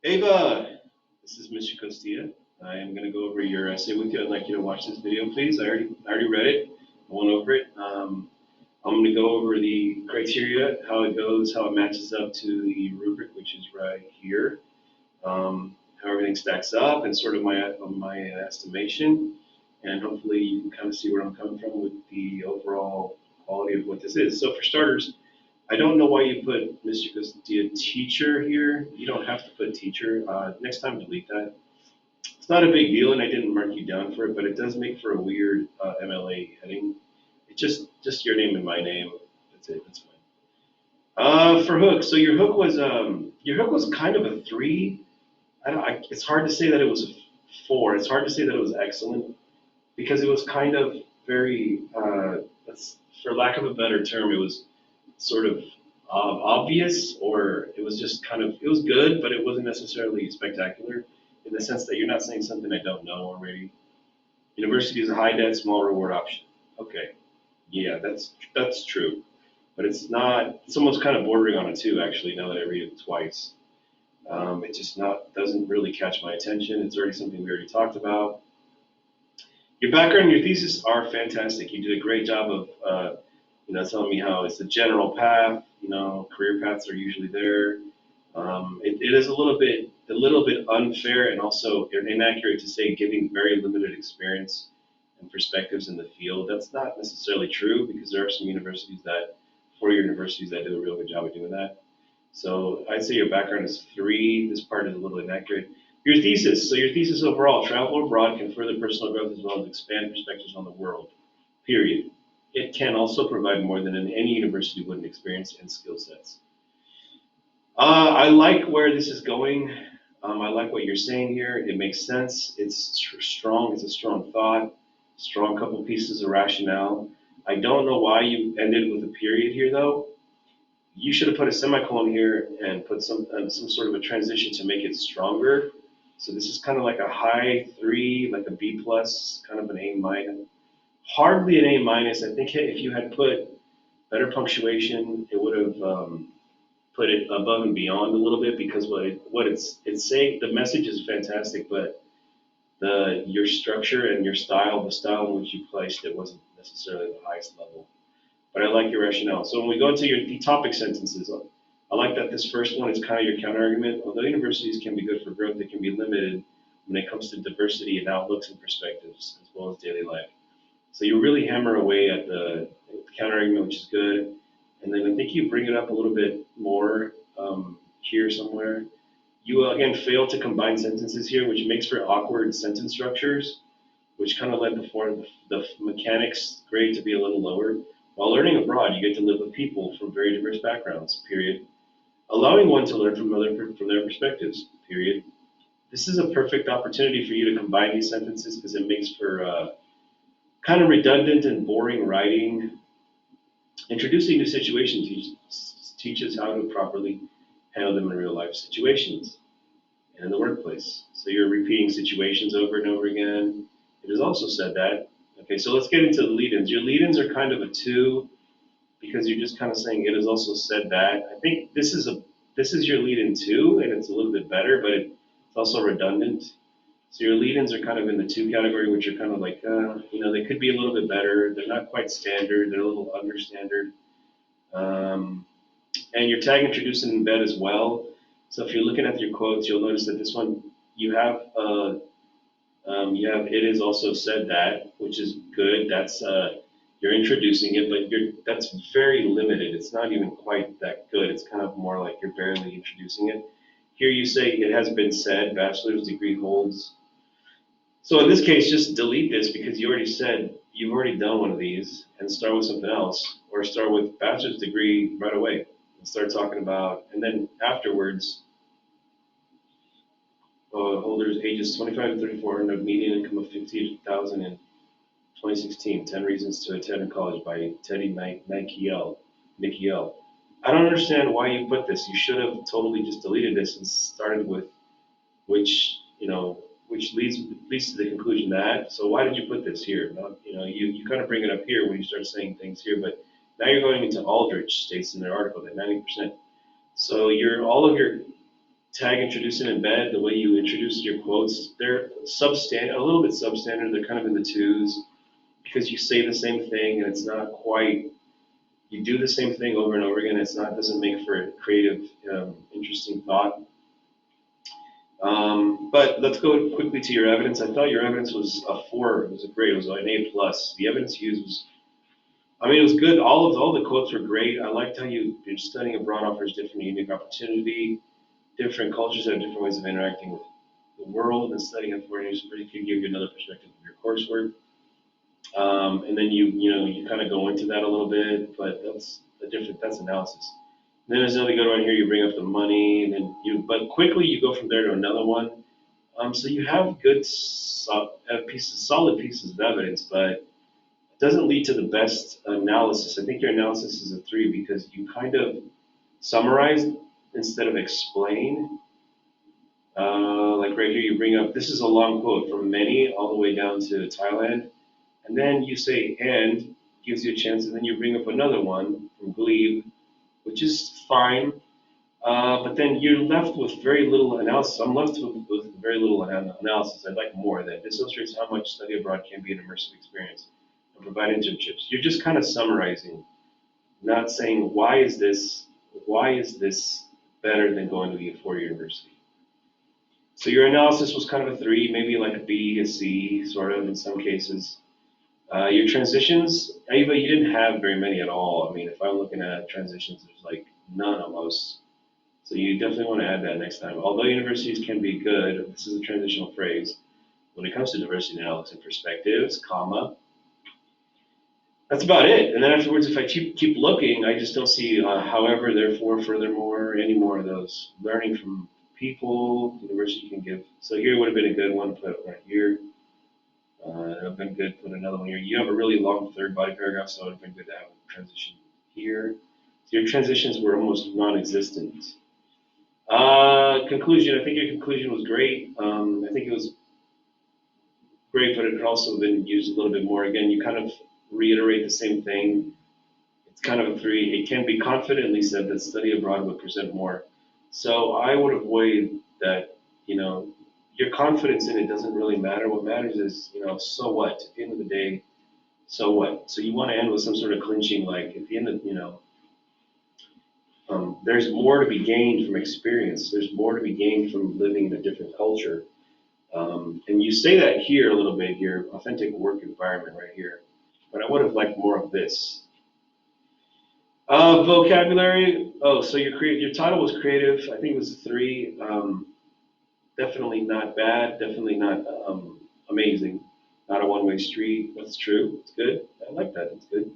Ava, this is Mr. Costilla. I am going to go over your essay with you. I'd like you to watch this video, please. I already read it. I went over it. I'm going to go over the criteria, how it goes, how it matches up to the rubric, which is right here, how everything stacks up, and sort of my estimation. And hopefully you can kind of see where I'm coming from with the overall quality of what this is. So for starters, I don't know why you put Mr. Costilla teacher here. You don't have to put teacher. Next time, delete that. It's not a big deal, and I didn't mark you down for it, but it does make for a weird MLA heading. It's just your name and my name. That's it. That's fine. For hook, so your hook was kind of a three. It's hard to say that it was a four. It's hard to say that it was excellent because it was kind of very, for lack of a better term, it was sort of obvious, or it was just kind of, it was good, but it wasn't necessarily spectacular in the sense that you're not saying something I don't know already. University is a high debt, small reward option. Okay, yeah, that's true, but it's not. It's almost kind of bordering on a two, actually. Now that I read it twice, it just not doesn't really catch my attention. It's already something we already talked about. Your background and your thesis are fantastic. You did a great job of telling me how it's a general path. Career paths are usually there. It is a little bit unfair and also inaccurate to say giving very limited experience and perspectives in the field. That's not necessarily true because there are some four-year universities that do a real good job of doing that. So I'd say your background is three. This part is a little inaccurate. Your thesis. So your thesis overall, travel abroad can further personal growth as well as expand perspectives on the world. Period. It can also provide more than any university would in experience and skill sets. I like where this is going. I like what you're saying here. It makes sense. It's strong. It's a strong thought. Strong couple pieces of rationale. I don't know why you ended with a period here, though. You should have put a semicolon here and put some sort of a transition to make it stronger. So this is kind of like a high three, like a B plus, kind of an A minus, hardly an A minus. I think if you had put better punctuation, it would have put it above and beyond a little bit because what it's saying, the message is fantastic, but the your structure and your style, the style in which you placed it wasn't necessarily the highest level. But I like your rationale. So when we go into the topic sentences, I like that this first one is kind of your counter argument. Although universities can be good for growth, they can be limited when it comes to diversity and outlooks and perspectives, as well as daily life. So you really hammer away at the counter argument, which is good. And then I think you bring it up a little bit more here somewhere. You again fail to combine sentences here, which makes for awkward sentence structures, which kind of led the mechanics grade to be a little lower. While learning abroad, you get to live with people from very diverse backgrounds. Period. Allowing one to learn from their perspectives. Period. This is a perfect opportunity for you to combine these sentences because it makes for kind of redundant and boring writing. Introducing new situations teaches how to properly handle them in real life situations and in the workplace. So you're repeating situations over and over again. It is also said that. Okay, so let's get into the lead-ins. Your lead-ins are kind of a two because you're just kind of saying it is also said that. I think this is your lead-in two, and it's a little bit better, but it's also redundant. So your lead-ins are kind of in the two category, which are kind of like, they could be a little bit better. They're not quite standard. They're a little under standard. And your tag introduce and embed as well. So if you're looking at your quotes, you'll notice that this one you have it is also said that, which is good. That's you're introducing it, but that's very limited. It's not even quite that good. It's kind of more like you're barely introducing it. Here you say it has been said, bachelor's degree holds. So in this case, just delete this because you've already done one of these and start with something else, or start with bachelor's degree right away and start talking about, and then afterwards, holders ages 25 to 34 and a median income of 50,000 in 2016, 10 Reasons to Attend College by Teddy Nikiel. I don't understand why you put this. You should have totally just deleted this and started with which, which leads to the conclusion that. So why did you put this here? You kind of bring it up here when you start saying things here, but now you're going into Aldrich states in their article that 90%. So all of your tag, introduce, and embed, the way you introduce your quotes, they're a little bit substandard. They're kind of in the twos because you say the same thing and it's not quite. You do the same thing over and over again. It's not doesn't make for a creative, interesting thought. But let's go quickly to your evidence. I thought your evidence was a 4. It was a great. It was an A plus. The evidence used was, I mean, it was good. All the quotes were great. I liked how you're studying abroad offers different, unique opportunity. Different cultures have different ways of interacting with the world, and studying in foreign really could give you another perspective of your coursework. And then you kind of go into that a little bit, but that's analysis. And then there's another good one here. You bring up the money, and then but quickly you go from there to another one. So you have good solid pieces of evidence, but it doesn't lead to the best analysis. I think your analysis is a 3 because you kind of summarize instead of explain. Like right here, you bring up, this is a long quote from many all the way down to Thailand. And then you say, and gives you a chance, and then you bring up another one from Glebe, which is fine. But then you're left with very little analysis. I'm left with very little analysis. I'd like more of that. This illustrates how much study abroad can be an immersive experience and provide internships. You're just kind of summarizing, not saying, why is this better than going to a 4-year university? So your analysis was kind of a 3, maybe like a B, a C, sort of in some cases. Your transitions, Ava, you didn't have very many at all. I mean, if I'm looking at transitions, there's like none almost. So you definitely want to add that next time. Although universities can be good, this is a transitional phrase, when it comes to diversity analysis and perspectives, comma. That's about it. And then afterwards, if I keep looking, I just don't see, however, therefore, furthermore, any more of those. Learning from people, university can give. So here would have been a good one, put right here. It would have been good, put another one here. You have a really long third body paragraph, so it would have been good to have a transition here. So your transitions were almost non-existent. Conclusion, I think your conclusion was great. I think it was great, but it could also have been used a little bit more. Again, you kind of reiterate the same thing. It's kind of a 3. It can be confidently said that study abroad would present more. So I would avoid that, your confidence in it doesn't really matter. What matters is, so what? At the end of the day, so what? So you want to end with some sort of clinching, like at the end of, there's more to be gained from experience. There's more to be gained from living in a different culture. And you say that here a little bit here, authentic work environment right here. But I would have liked more of this. Vocabulary. Oh, so your title was creative. I think it was a 3. Definitely not bad. Definitely not amazing. Not a one-way street. That's true. It's good. I like that. It's good.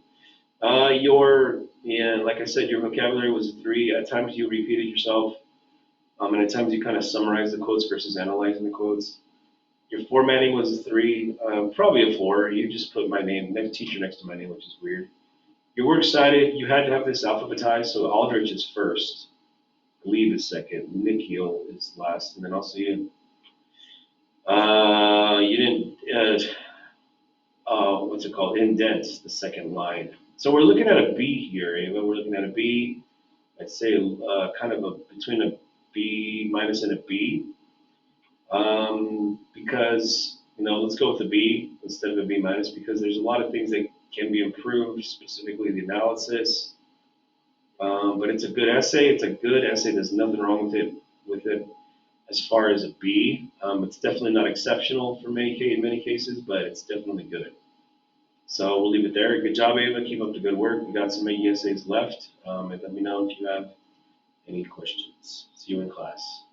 Like I said, your vocabulary was a 3. At times you repeated yourself, and at times you kind of summarized the quotes versus analyzing the quotes. Your formatting was a 3, probably a 4. You just put my name, teacher next to my name, which is weird. Your works cited, you had to have this alphabetized, so Aldrich is first, Glebe is second, Nikhil is last, and then also you didn't, what's it called, indent the second line. So we're looking at a B here, Ava. We're looking at a B. I'd say kind of between a B minus and a B. Because, let's go with a B instead of a B minus, because there's a lot of things that can be improved, specifically the analysis. But it's a good essay. It's a good essay. There's nothing wrong with it as far as a B. It's definitely not exceptional in many cases, but it's definitely good. So we'll leave it there. Good job, Ava. Keep up the good work. We got some essays left. And let me know if you have any questions. See you in class.